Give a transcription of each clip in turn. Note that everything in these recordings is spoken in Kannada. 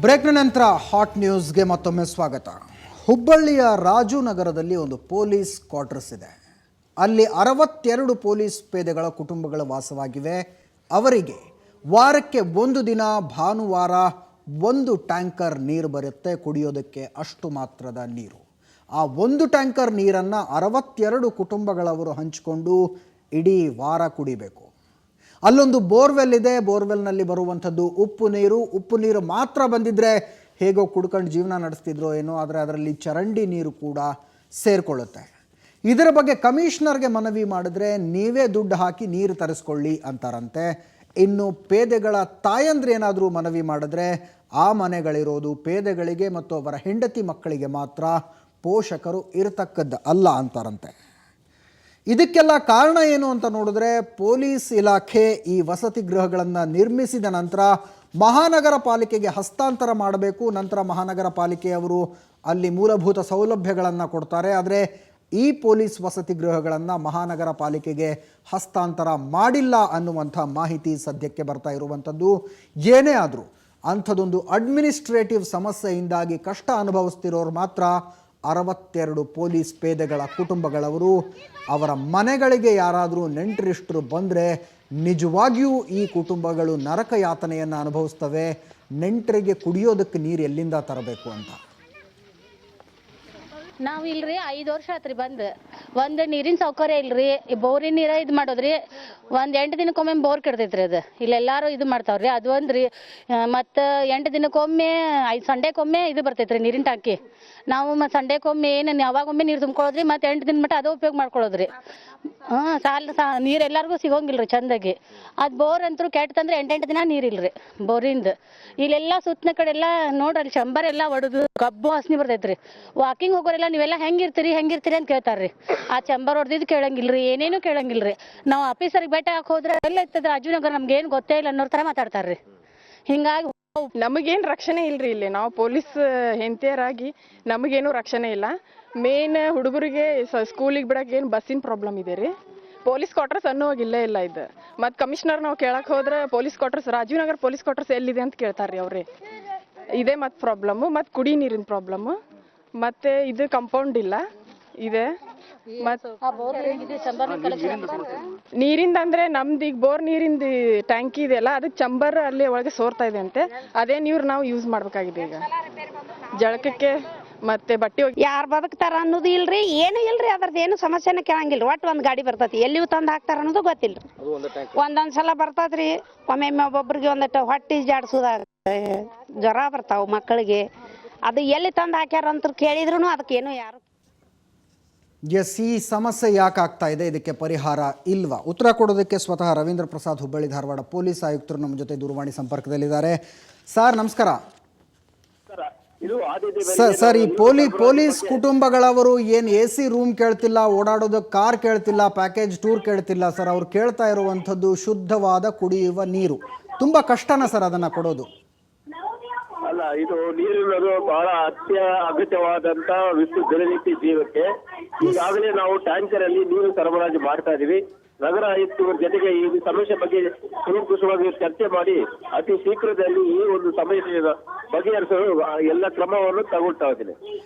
ಬ್ರೇಕ್ನ ನಂತರ ಹಾಟ್ ನ್ಯೂಸ್ಗೆ ಮತ್ತೊಮ್ಮೆ ಸ್ವಾಗತ. ಹುಬ್ಬಳ್ಳಿಯ ರಾಜುನಗರದಲ್ಲಿ ಒಂದು ಪೊಲೀಸ್ ಕ್ವಾರ್ಟರ್ಸ್ ಇದೆ. ಅಲ್ಲಿ 62 ಪೊಲೀಸ್ ಪೇದೆಗಳ ಕುಟುಂಬಗಳು ವಾಸವಾಗಿವೆ. ಅವರಿಗೆ ವಾರಕ್ಕೆ ಒಂದು ದಿನ ಭಾನುವಾರ ಒಂದು ಟ್ಯಾಂಕರ್ ನೀರು ಬರುತ್ತೆ ಕುಡಿಯೋದಕ್ಕೆ, ಅಷ್ಟು ಮಾತ್ರದ ನೀರು. ಆ ಒಂದು ಟ್ಯಾಂಕರ್ ನೀರನ್ನು 62 ಕುಟುಂಬಗಳವರು ಹಂಚಿಕೊಂಡು ಇಡೀ ವಾರ ಕುಡಿಬೇಕು. ಅಲ್ಲೊಂದು ಬೋರ್ವೆಲ್ ಇದೆ. ಬೋರ್ವೆಲ್ನಲ್ಲಿ ಬರುವಂಥದ್ದು ಉಪ್ಪು ನೀರು ಮಾತ್ರ ಬಂದಿದ್ದರೆ ಹೇಗೋ ಕುಡ್ಕೊಂಡು ಜೀವನ ನಡೆಸ್ತಿದ್ರು ಏನೋ, ಆದರೆ ಅದರಲ್ಲಿ ಚರಂಡಿ ನೀರು ಕೂಡ ಸೇರಿಕೊಳ್ಳುತ್ತೆ. ಇದರ ಬಗ್ಗೆ ಕಮಿಷನರ್ಗೆ ಮನವಿ ಮಾಡಿದ್ರೆ ನೀವೇ ದುಡ್ಡು ಹಾಕಿ ನೀರು ತರಿಸ್ಕೊಳ್ಳಿ ಅಂತಾರಂತೆ. ಇನ್ನು ಪೇದೆಗಳ ತಾಯಂದ್ರೇನಾದರೂ ಮನವಿ ಮಾಡಿದ್ರೆ ಆ ಮನೆಗಳಿರೋದು ಪೇದೆಗಳಿಗೆ ಮತ್ತು ಅವರ ಹೆಂಡತಿ ಮಕ್ಕಳಿಗೆ ಮಾತ್ರ, ಪೋಷಕರು ಇರತಕ್ಕದ್ದು ಅಲ್ಲ ಅಂತಾರಂತೆ. ಇದಕ್ಕೆಲ್ಲ ಕಾರಣ ಏನು ಅಂತ ನೋಡಿದ್ರೆ, ಪೊಲೀಸ್ ಇಲಾಖೆ ಈ ವಸತಿ ಗೃಹಗಳನ್ನು ನಿರ್ಮಿಸಿದ ನಂತರ ಮಹಾನಗರ ಪಾಲಿಕೆಗೆ ಹಸ್ತಾಂತರ ಮಾಡಬೇಕು. ನಂತರ ಮಹಾನಗರ ಪಾಲಿಕೆಯವರು ಅಲ್ಲಿ ಮೂಲಭೂತ ಸೌಲಭ್ಯಗಳನ್ನು ಕೊಡ್ತಾರೆ. ಆದರೆ ಈ ಪೊಲೀಸ್ ವಸತಿ ಗೃಹಗಳನ್ನು ಮಹಾನಗರ ಪಾಲಿಕೆಗೆ ಹಸ್ತಾಂತರ ಮಾಡಿಲ್ಲ ಅನ್ನುವಂಥ ಮಾಹಿತಿ ಸದ್ಯಕ್ಕೆ ಬರ್ತಾ ಇರುವಂಥದ್ದು. ಏನೇ ಆದರೂ ಅಂಥದ್ದೊಂದು ಅಡ್ಮಿನಿಸ್ಟ್ರೇಟಿವ್ ಸಮಸ್ಯೆಯಿಂದಾಗಿ ಕಷ್ಟ ಅನುಭವಿಸ್ತಿರೋರು ಮಾತ್ರ 62 ಪೊಲೀಸ್ ಪೇದೆಗಳ ಕುಟುಂಬಗಳವರು. ಅವರ ಮನೆಗಳಿಗೆ ಯಾರಾದರೂ ನೆಂಟರಿಷ್ಟರು ಬಂದರೆ ನಿಜವಾಗಿಯೂ ಈ ಕುಟುಂಬಗಳು ನರಕ ಯಾತನೆಯನ್ನು ಅನುಭವಿಸ್ತವೆ. ನೆಂಟರಿಗೆ ಕುಡಿಯೋದಕ್ಕೆ ನೀರು ಎಲ್ಲಿಂದ ತರಬೇಕು ಅಂತ. ನಾವು ಇಲ್ರಿ 5 ವರ್ಷ ಆತ್ರಿ ಬಂದು ಒಂದು ನೀರಿನ ಸೌಕರ್ಯ ಇಲ್ರಿ. ಬೋರಿನ ನೀರ ಇದು ಮಾಡೋದ್ರಿ. ಒಂದು 8 ದಿನಕ್ಕೊಮ್ಮೆ ಬೋರ್ ಕೆಡ್ತೈತ್ರಿ. ಅದು ಇಲ್ಲೆಲ್ಲಾರು ಇದು ಮಾಡ್ತಾವ್ರಿ. ಅದು ಒಂದ್ರಿ. ಮತ್ತು 8 ದಿನಕ್ಕೊಮ್ಮೆ 5 ಸಂಡೇಕೊಮ್ಮೆ ಇದು ಬರ್ತೈತ್ರಿ ನೀರಿನ ಟಾಕಿ. ನಾವು ಮತ್ತು ಸಂಡೇಕೊಮ್ಮೆ ಏನು ಯಾವಾಗೊಮ್ಮೆ ನೀರು ತುಂಬ್ಕೊಳ್ಳೋದ್ರಿ. ಮತ್ತು 8 ದಿನ ಮಟ್ಟ ಅದು ಉಪಯೋಗ ಮಾಡ್ಕೊಳ್ಳೋದ್ರಿ. ನೀರು ಎಲ್ಲರಿಗೂ ಸಿಗೋಂಗಿಲ್ರಿ ಚಂದಾಗಿ. ಅದು ಬೋರ್ ಅಂತೂ ಕೆಟ್ಟಂದ್ರೆ 8 ದಿನ ನೀರಿಲ್ರಿ ಬೋರಿಂದ. ಇಲ್ಲೆಲ್ಲ ಸುತ್ತನ ಕಡೆ ಎಲ್ಲ ನೋಡ್ರಿ, ಅಲ್ಲಿ ಚಂಬರ್ ಎಲ್ಲ ಒಡೆದು ಕಬ್ಬು ವಾಸನೆ ಬರ್ತೈತ್ರಿ. ವಾಕಿಂಗ್ ಹೋಗೋರೆಲ್ಲ ನೀವೆಲ್ಲ ಹೆಂಗಿರ್ತೀರಿ ಅಂತ ಕೇಳ್ತಾರ್ರಿ. ಆ ಚಂಬರ್ ಹೊಡೆದಿದ್ದು ಕೇಳಂಗಿಲ್ರಿ, ಏನೇನು ಕೇಳಂಗಿಲ್ರಿ. ನಾವು ಆಫೀಸರ್ಗೆ ಭೇಟಿ ಹಾಕಿ ಹೋದ್ರೆ ಎಲ್ಲ ಇರ್ತದ ರಾಜುನಗರ, ನಮ್ಗೇನು ಗೊತ್ತೇ ಇಲ್ಲ ಅನ್ನೋರ್ ಥರ ಮಾತಾಡ್ತಾರ್ರಿ. ಹಿಂಗಾಗಿ ನಮಗೇನು ರಕ್ಷಣೆ ಇಲ್ರಿ. ಇಲ್ಲಿ ನಾವು ಪೊಲೀಸ್ ಹೆಂಡತಿಯರಾಗಿ ನಮಗೇನು ರಕ್ಷಣೆ ಇಲ್ಲ. ಮೇನ್ ಹುಡುಗರಿಗೆ ಸ್ಕೂಲಿಗೆ ಬಿಡಕ್ಕೆ ಏನು ಬಸ್ಸಿನ ಪ್ರಾಬ್ಲಮ್ ಇದೆ ರೀ. ಪೊಲೀಸ್ ಕ್ವಾರ್ಟರ್ಸ್ ಅನ್ನೋವಾಗ ಇಲ್ಲೇ ಇಲ್ಲ ಇದು. ಮತ್ತು ಕಮಿಷನರ್ ನಾವು ಕೇಳಕ್ಕೆ ಹೋದ್ರೆ ಪೊಲೀಸ್ ಕ್ವಾರ್ಟರ್ಸ್ ರಾಜೀವ್ನಗರ್ ಪೊಲೀಸ್ ಕ್ವಾರ್ಟರ್ಸ್ ಎಲ್ಲಿದೆ ಅಂತ ಕೇಳ್ತಾರ್ರಿ ಅವ್ರಿ. ಇದೇ ಮತ್ತು ಪ್ರಾಬ್ಲಮ್ಮು. ಮತ್ತು ಕುಡಿ ನೀರಿನ ಪ್ರಾಬ್ಲಮ್ಮು. ಮತ್ತು ಇದು ಕಂಪೌಂಡ್ ಇಲ್ಲ ಇದೆ. ನೀರಿಂದ ಅಂದ್ರೆ ನಮ್ದು ಈಗ ಬೋರ್ ನೀರಿಂದ ಟ್ಯಾಂಕಿ ಇದೆಯಲ್ಲ, ಅದಕ್ಕೆ ಚಂಬರ್ ಅಲ್ಲಿ ಒಳಗೆ ಸೋರ್ತಾ ಇದೆ ಅಂತೆ. ಅದೇ ನೀರು ನಾವು ಯೂಸ್ ಮಾಡ್ಬೇಕಾಗಿದೆ ಈಗ ಜಳಕಕ್ಕೆ ಮತ್ತೆ ಬಟ್ಟೆ. ಯಾರು ಬದುಕ್ತಾರ ಅನ್ನೋದು ಇಲ್ರಿ, ಏನು ಇಲ್ರಿ. ಅದ್ರದ್ದು ಏನು ಸಮಸ್ಯೆನ ಕೇಳಂಗಿಲ್ಲ. ಒಟ್ಟು ಒಂದು ಗಾಡಿ ಬರ್ತೈತಿ, ಎಲ್ಲಿಯೂ ತಂದು ಹಾಕ್ತಾರ ಅನ್ನೋದು ಗೊತ್ತಿಲ್ರಿ. ಒಂದೊಂದ್ಸಲ ಬರ್ತದ್ರಿ. ಒಮ್ಮೆ ಒಬ್ಬೊಬ್ರಿಗೆ ಒಂದಟ್ಟು ಹೊಟ್ಟಿ ಜಾಡ್ಸೋದಾಗ ಜ್ವರ ಬರ್ತಾವ ಮಕ್ಕಳಿಗೆ. ಅದು ಎಲ್ಲಿ ತಂದು ಹಾಕ್ಯಾರ ಅಂತ ಕೇಳಿದ್ರು ಅದಕ್ಕೇನು ಯಾರು. ಎಸ್, ಈ ಸಮಸ್ಯೆ ಯಾಕೆ ಆಗ್ತಾ ಇದೆ, ಇದಕ್ಕೆ ಪರಿಹಾರ ಇಲ್ವಾ? ಉತ್ತರ ಕೊಡೋದಕ್ಕೆ ಸ್ವತಃ ರವೀಂದ್ರ ಪ್ರಸಾದ್, ಹುಬ್ಬಳ್ಳಿ ಧಾರವಾಡ ಪೊಲೀಸ್ ಆಯುಕ್ತರು ನಮ್ಮ ಜೊತೆ ದೂರವಾಣಿ ಸಂಪರ್ಕದಲ್ಲಿದ್ದಾರೆ. ಸರ್ ನಮಸ್ಕಾರ. ಸರ್ ಈ ಪೊಲೀಸ್ ಕುಟುಂಬಗಳವರು ಏನು AC ರೂಮ್ ಕೇಳ್ತಿಲ್ಲ, ಓಡಾಡೋದಕ್ಕೆ ಕಾರ್ ಕೇಳ್ತಿಲ್ಲ, ಪ್ಯಾಕೇಜ್ ಟೂರ್ ಕೇಳ್ತಿಲ್ಲ ಸರ್. ಅವ್ರು ಕೇಳ್ತಾ ಇರುವಂಥದ್ದು ಶುದ್ಧವಾದ ಕುಡಿಯುವ ನೀರು. ತುಂಬ ಕಷ್ಟನಾ ಸರ್ ಅದನ್ನು ಕೊಡೋದು? ಅಲ್ಲ, ಇದು ನೀರಿನದು ಬಹಳ ಅಗತ್ಯವಾದಂತ ದಿನನಿತ್ಯ ಜೀವಕ್ಕೆ. ಈಗಾಗಲೇ ನಾವು ಟ್ಯಾಂಕರ್ ಅಲ್ಲಿ ನೀರು ಸರಬರಾಜು ಮಾಡ್ತಾ ಇದೀವಿ. ನಗರ ಆಯುಕ್ತರ ಜೊತೆಗೆ ಈ ಸಮಸ್ಯೆ ಬಗ್ಗೆ ಕೂಲಂಕುಷವಾಗಿ ಚರ್ಚೆ ಮಾಡಿ ಅತಿ ಶೀಘ್ರದಲ್ಲಿ ಈ ಒಂದು ಸಮಸ್ಯೆಯನ್ನು ಬಗೆಹರಿಸಲು ಎಲ್ಲ ಕ್ರಮವನ್ನು ತಗೊಳ್ತಾ ಇದ್ದೀನಿ.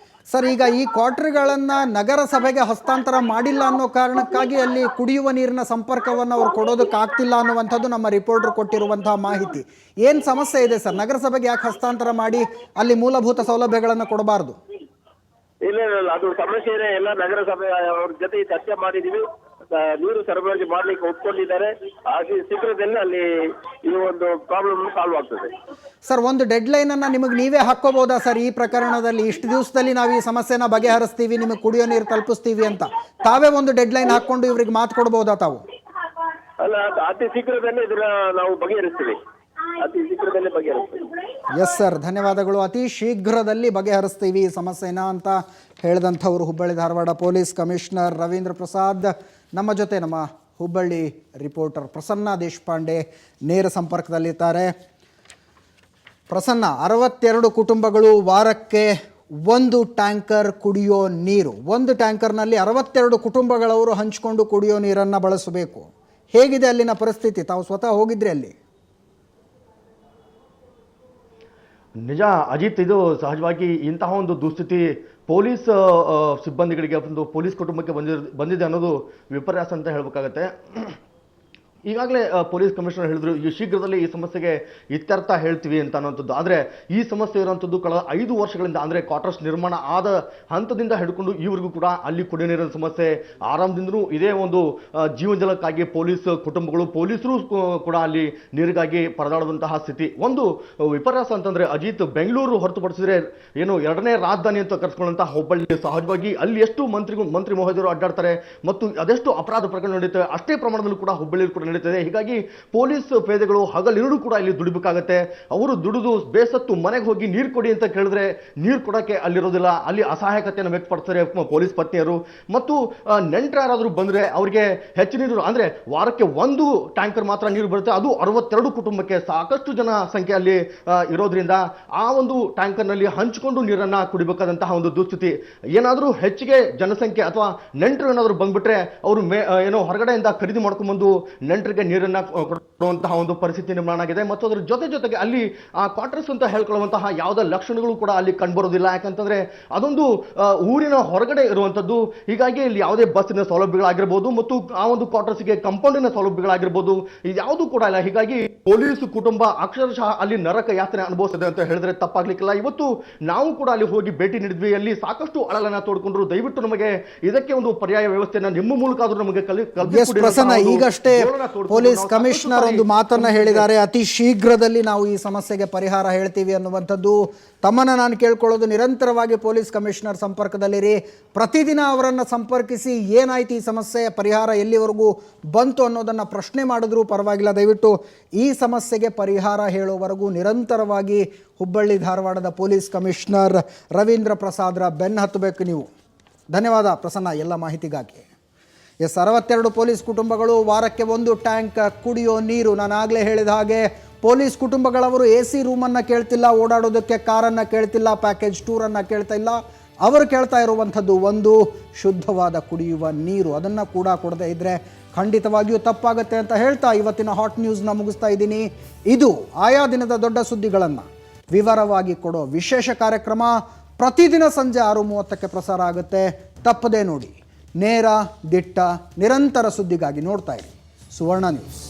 ಸರ್, ಈಗ ಈ ಕ್ವಾರ್ಟರ್ಗಳನ್ನು ನಗರಸಭೆಗೆ ಹಸ್ತಾಂತರ ಮಾಡಿಲ್ಲ ಅನ್ನೋ ಕಾರಣಕ್ಕಾಗಿ ಅಲ್ಲಿ ಕುಡಿಯುವ ನೀರಿನ ಸಂಪರ್ಕವನ್ನು ಅವ್ರು ಕೊಡೋದಕ್ಕಾಗ್ತಿಲ್ಲ ಅನ್ನುವಂಥದ್ದು ನಮ್ಮ ರಿಪೋರ್ಟರ್ ಕೊಟ್ಟಿರುವಂತಹ ಮಾಹಿತಿ. ಏನು ಸಮಸ್ಯೆ ಇದೆ ಸರ್? ನಗರಸಭೆಗೆ ಯಾಕೆ ಹಸ್ತಾಂತರ ಮಾಡಿ ಅಲ್ಲಿ ಮೂಲಭೂತ ಸೌಲಭ್ಯಗಳನ್ನು ಕೊಡಬಾರ್ದು? ಇಲ್ಲ, ಅದು ಸಮಸ್ಯೆನೇ. ಎಲ್ಲ ನಗರಸಭೆ ಅವ್ರ ಜೊತೆ ಚರ್ಚೆ ಮಾಡಿದೀವಿ. ನೀರು ಸರಬರಾಜು ಮಾಡ್ಲಿಕ್ಕೆ ಒಪ್ಕೊಂಡಿದ್ದಾರೆ. ಹಾಗೆ ಶೀಘ್ರದಲ್ಲಿ ಅಲ್ಲಿ ಈ ಒಂದು ಪ್ರಾಬ್ಲಮ್ ಸಾಲ್ವ್ ಆಗ್ತದೆ. ಸರ್, ಒಂದು ಡೆಡ್ ಲೈನ್ ಅನ್ನ ನಿಮಗೆ ನೀವೇ ಹಾಕೋಬಹುದಾ ಸರ್? ಈ ಪ್ರಕರಣದಲ್ಲಿ ಇಷ್ಟು ದಿವಸದಲ್ಲಿ ನಾವು ಈ ಸಮಸ್ಯೆನ ಬಗೆಹರಿಸ್ತೀವಿ, ನಿಮಗೆ ಕುಡಿಯೋ ನೀರು ತಲುಪಿಸ್ತೀವಿ ಅಂತ ತಾವೇ ಒಂದು ಡೆಡ್ ಲೈನ್ ಹಾಕೊಂಡು ಇವ್ರಿಗೆ ಮಾತು ಕೊಡಬಹುದಾ ತಾವು? ಅಲ್ಲ, ಅತಿ ಶೀಘ್ರದಲ್ಲಿ ಇದನ್ನ ನಾವು ಬಗೆಹರಿಸ್ತೀವಿ. ಅತಿ ಶೀಘ್ರದಲ್ಲಿ ಬಗೆಹರಿಸ್ತೀವಿ. ಎಸ್ ಸರ್, ಧನ್ಯವಾದಗಳು. ಅತಿ ಶೀಘ್ರದಲ್ಲಿ ಬಗೆಹರಿಸ್ತೀವಿ ಈ ಸಮಸ್ಯೆನ ಅಂತ ಹೇಳಿದಂಥವ್ರು ಹುಬ್ಬಳ್ಳಿ ಧಾರವಾಡ ಪೊಲೀಸ್ ಕಮಿಷನರ್ ರವೀಂದ್ರ ಪ್ರಸಾದ್. ನಮ್ಮ ಜೊತೆ ನಮ್ಮ ಹುಬ್ಬಳ್ಳಿ ರಿಪೋರ್ಟರ್ ಪ್ರಸನ್ನ ದೇಶಪಾಂಡೆ ನೇರ ಸಂಪರ್ಕದಲ್ಲಿದ್ದಾರೆ. ಪ್ರಸನ್ನ, 62 ಕುಟುಂಬಗಳು ವಾರಕ್ಕೆ ಒಂದು ಟ್ಯಾಂಕರ್ ಕುಡಿಯೋ ನೀರು, ಒಂದು ಟ್ಯಾಂಕರ್ನಲ್ಲಿ 62 ಕುಟುಂಬಗಳವರು ಹಂಚಿಕೊಂಡು ಕುಡಿಯೋ ನೀರನ್ನು ಬಳಸಬೇಕು. ಹೇಗಿದೆ ಅಲ್ಲಿನ ಪರಿಸ್ಥಿತಿ? ತಾವು ಸ್ವತಃ ಹೋಗಿದ್ರಿ ಅಲ್ಲಿ? ನಿಜ ಅಜಿತ್, ಇದು ಸಹಜವಾಗಿ ಇಂತಹ ಒಂದು ದುಸ್ಥಿತಿ ಪೊಲೀಸ್ ಸಿಬ್ಬಂದಿಗಳಿಗೆ ಒಂದು ಪೊಲೀಸ್ ಕುಟುಂಬಕ್ಕೆ ಬಂದಿದೆ ಅನ್ನೋದು ವಿಪರ್ಯಾಸ ಅಂತ ಹೇಳ್ಬೇಕಾಗತ್ತೆ. ಈಗಾಗಲೇ ಪೊಲೀಸ್ ಕಮಿಷನರ್ ಹೇಳಿದ್ರು ಈ ಶೀಘ್ರದಲ್ಲೇ ಈ ಸಮಸ್ಯೆಗೆ ಇತ್ಯರ್ಥ ಹೇಳ್ತೀವಿ ಅಂತ ಅನ್ನೋಂಥದ್ದು. ಆದರೆ ಈ ಸಮಸ್ಯೆ ಇರುವಂಥದ್ದು ಕಳೆದ 5 ವರ್ಷಗಳಿಂದ, ಅಂದರೆ ಕ್ವಾರ್ಟರ್ಸ್ ನಿರ್ಮಾಣ ಆದ ಹಂತದಿಂದ ಹಿಡ್ಕೊಂಡು ಈವರೆಗೂ ಕೂಡ ಅಲ್ಲಿ ಕುಡಿಯ ನೀರಿನ ಸಮಸ್ಯೆ ಆರಂಭದಿಂದಲೂ ಇದೇ ಒಂದು ಜೀವಜಲಕ್ಕಾಗಿ ಪೊಲೀಸ್ ಕುಟುಂಬಗಳು, ಪೊಲೀಸರು ಕೂಡ ಅಲ್ಲಿ ನೀರಿಗಾಗಿ ಪರದಾಡುವಂತಹ ಸ್ಥಿತಿ. ಒಂದು ವಿಪರ್ಯಾಸ ಅಂತಂದ್ರೆ ಅಜಿತ್, ಬೆಂಗಳೂರು ಹೊರತುಪಡಿಸಿದ್ರೆ ಏನು 2ನೇ ರಾಜಧಾನಿ ಅಂತ ಕರೆಸ್ಕೊಳ್ಳುವಂತಹ ಹುಬ್ಬಳ್ಳಿ, ಸಹಜವಾಗಿ ಅಲ್ಲಿ ಎಷ್ಟು ಮಂತ್ರಿ ಮಹೋದಯರು ಅಡ್ಡಾಡ್ತಾರೆ ಮತ್ತು ಅದೆಷ್ಟು ಅಪರಾಧ ಪ್ರಕರಣ ನಡೀತವೆ ಅಷ್ಟೇ ಪ್ರಮಾಣದಲ್ಲೂ ಕೂಡ ಹುಬ್ಬಳ್ಳಿ ಕೂಡ ನಡೀತದೆ. ಹೀಗಾಗಿ ಪೊಲೀಸ್ ಪೇದೆಗಳು ಹಗಲಿರುಳು ಕೂಡ ಇಲ್ಲಿ ದುಡಿಬೇಕಾಗತ್ತೆ. ಅವರು ದುಡಿದು ಬೇಸತ್ತು ಮನೆಗೆ ಹೋಗಿ ನೀರು ಕೊಡಿ ಅಂತ ಕೇಳಿದ್ರೆ ನೀರು ಕೊಡಕ್ಕೆ ಅಲ್ಲಿರೋದಿಲ್ಲ. ಅಲ್ಲಿ ಅಸಹಾಯಕತೆಯನ್ನು ವ್ಯಕ್ತಪಡಿಸ್ತಾರೆ ಪೊಲೀಸ್ ಪತ್ನಿಯರು. ಮತ್ತು ನೆಂಟರು ಯಾರಾದರೂ ಬಂದ್ರೆ ಅವರಿಗೆ ಹೆಚ್ಚು ನೀರು, ಅಂದ್ರೆ ವಾರಕ್ಕೆ 1 ಟ್ಯಾಂಕರ್ ಮಾತ್ರ ನೀರು ಬರುತ್ತೆ, ಅದು 62 ಕುಟುಂಬಕ್ಕೆ. ಸಾಕಷ್ಟು ಜನ ಸಂಖ್ಯೆ ಅಲ್ಲಿ ಇರೋದ್ರಿಂದ ಆ ಒಂದು ಟ್ಯಾಂಕರ್ ನಲ್ಲಿ ಹಂಚಿಕೊಂಡು ನೀರನ್ನ ಕುಡಿಬೇಕಾದಂತಹ ಒಂದು ದುಸ್ಥಿತಿ. ಏನಾದರೂ ಹೆಚ್ಚಿಗೆ ಜನಸಂಖ್ಯೆ ಅಥವಾ ನೆಂಟರು ಏನಾದರೂ ಬಂದ್ಬಿಟ್ರೆ ಅವರು ಏನೋ ಹೊರಗಡೆಯಿಂದ ಖರೀದಿ ಮಾಡ್ಕೊಂಡ್ಬಂದು ನೆಂಟರಿಗೆ ನೀರನ್ನ ಕೊಡುವಂತಹ ಒಂದು ಪರಿಸ್ಥಿತಿ ನಿರ್ಮಾಣ ಆಗಿದೆ. ಮತ್ತು ಅದರ ಜೊತೆಗೆ ಅಲ್ಲಿ ಆ ಕ್ವಾರ್ಟರ್ಸ್ ಅಂತ ಹೇಳ್ಕೊಳ್ಳುವಂತಹ ಯಾವುದೇ ಲಕ್ಷಣಗಳು ಕೂಡ ಅಲ್ಲಿ ಕಂಡುಬರೋದಿಲ್ಲ. ಯಾಕಂತಂದ್ರೆ ಅದೊಂದು ಊರಿನ ಹೊರಗಡೆ ಇರುವಂತದ್ದು. ಹೀಗಾಗಿ ಇಲ್ಲಿ ಯಾವುದೇ ಬಸ್ಸಿನ ಸೌಲಭ್ಯಗಳಾಗಿರ್ಬೋದು ಮತ್ತು ಆ ಒಂದು ಕ್ವಾರ್ಟರ್ಸ್ಗೆ ಕಂಪೌಂಡಿನ ಸೌಲಭ್ಯಗಳಾಗಿರ್ಬೋದು ಇದ್ಯಾವುದು ಕೂಡ ಇಲ್ಲ. ಹೀಗಾಗಿ ಪೊಲೀಸ್ ಕುಟುಂಬ ಅಕ್ಷರಶಃ ಅಲ್ಲಿ ನರಕ ಯಾತನೆ ಅನುಭವಿಸಿದೆ ಅಂತ ಹೇಳಿದ್ರೆ ತಪ್ಪಾಗ್ಲಿಕ್ಕಿಲ್ಲ. ಇವತ್ತು ನಾವು ಕೂಡ ಅಲ್ಲಿ ಹೋಗಿ ಭೇಟಿ ನೀಡಿದ್ವಿ. ಅಲ್ಲಿ ಸಾಕಷ್ಟು ಅಳಲನ್ನ ತೋಡ್ಕೊಂಡ್ರು. ದಯವಿಟ್ಟು ನಮಗೆ ಇದಕ್ಕೆ ಒಂದು ಪರ್ಯಾಯ ವ್ಯವಸ್ಥೆಯನ್ನು ನಿಮ್ಮ ಮೂಲಕ ಆದ್ರೂ ನಮಗೆ ಈಗಷ್ಟೇ ಪೊಲೀಸ್ ಕಮಿಷನರ್ ಒಂದು ಮಾತನ್ನ ಹೇಳಿದ್ದಾರೆ, ಅತಿ ಶೀಘ್ರದಲ್ಲಿ ನಾವು ಈ ಸಮಸ್ಯೆಗೆ ಪರಿಹಾರ ಹೇಳ್ತೀವಿ ಅನ್ನುವಂಥದ್ದು. ತಮ್ಮನ್ನ ನಾನು ಕೇಳ್ಕೊಳ್ಳೋದು, ನಿರಂತರವಾಗಿ ಪೊಲೀಸ್ ಕಮಿಷನರ್ ಸಂಪರ್ಕದಲ್ಲಿರಿ, ಪ್ರತಿದಿನ ಅವರನ್ನು ಸಂಪರ್ಕಿಸಿ ಏನಾಯ್ತು ಈ ಸಮಸ್ಯೆ, ಪರಿಹಾರ ಎಲ್ಲಿವರೆಗೂ ಬಂತು ಅನ್ನೋದನ್ನು ಪ್ರಶ್ನೆ ಮಾಡಿದ್ರೂ ಪರವಾಗಿಲ್ಲ. ದಯವಿಟ್ಟು ಈ ಸಮಸ್ಯೆಗೆ ಪರಿಹಾರ ಹೇಳೋವರೆಗೂ ನಿರಂತರವಾಗಿ ಹುಬ್ಬಳ್ಳಿ ಧಾರವಾಡದ ಪೊಲೀಸ್ ಕಮಿಷನರ್ ರವೀಂದ್ರ ಪ್ರಸಾದ್ರ ಬೆನ್ನು ಹತ್ತಬೇಕು ನೀವು. ಧನ್ಯವಾದ ಪ್ರಸನ್ನ ಎಲ್ಲ ಮಾಹಿತಿಗಾಗಿ. 62 ಪೊಲೀಸ್ ಕುಟುಂಬಗಳು, ವಾರಕ್ಕೆ 1 ಟ್ಯಾಂಕ್ ಕುಡಿಯೋ ನೀರು. ನಾನು ಆಗಲೇ ಹೇಳಿದ ಹಾಗೆ ಪೊಲೀಸ್ ಕುಟುಂಬಗಳವರು AC ರೂಮನ್ನು ಕೇಳ್ತಿಲ್ಲ, ಓಡಾಡೋದಕ್ಕೆ ಕಾರನ್ನು ಕೇಳ್ತಿಲ್ಲ, ಪ್ಯಾಕೇಜ್ ಟೂರನ್ನು ಕೇಳ್ತಾ ಇಲ್ಲ. ಅವರು ಕೇಳ್ತಾ ಇರುವಂಥದ್ದು ಒಂದು ಶುದ್ಧವಾದ ಕುಡಿಯುವ ನೀರು. ಅದನ್ನು ಕೂಡ ಕೊಡದೇ ಇದ್ದರೆ ಖಂಡಿತವಾಗಿಯೂ ತಪ್ಪಾಗುತ್ತೆ ಅಂತ ಹೇಳ್ತಾ ಇವತ್ತಿನ ಹಾಟ್ ನ್ಯೂಸ್ನ ಮುಗಿಸ್ತಾ ಇದ್ದೀನಿ. ಇದು ಆಯಾ ದಿನದ ದೊಡ್ಡ ಸುದ್ದಿಗಳನ್ನು ವಿವರವಾಗಿ ಕೊಡೋ ವಿಶೇಷ ಕಾರ್ಯಕ್ರಮ. ಪ್ರತಿದಿನ ಸಂಜೆ 6:30ಕ್ಕೆ ಪ್ರಸಾರ ಆಗುತ್ತೆ, ತಪ್ಪದೇ ನೋಡಿ. ನೇರ, ದಿಟ್ಟ, ನಿರಂತರ ಸುದ್ದಿಗಾಗಿ ನೋಡ್ತಾ ಇರಿ ಸುವರ್ಣ ನ್ಯೂಸ್.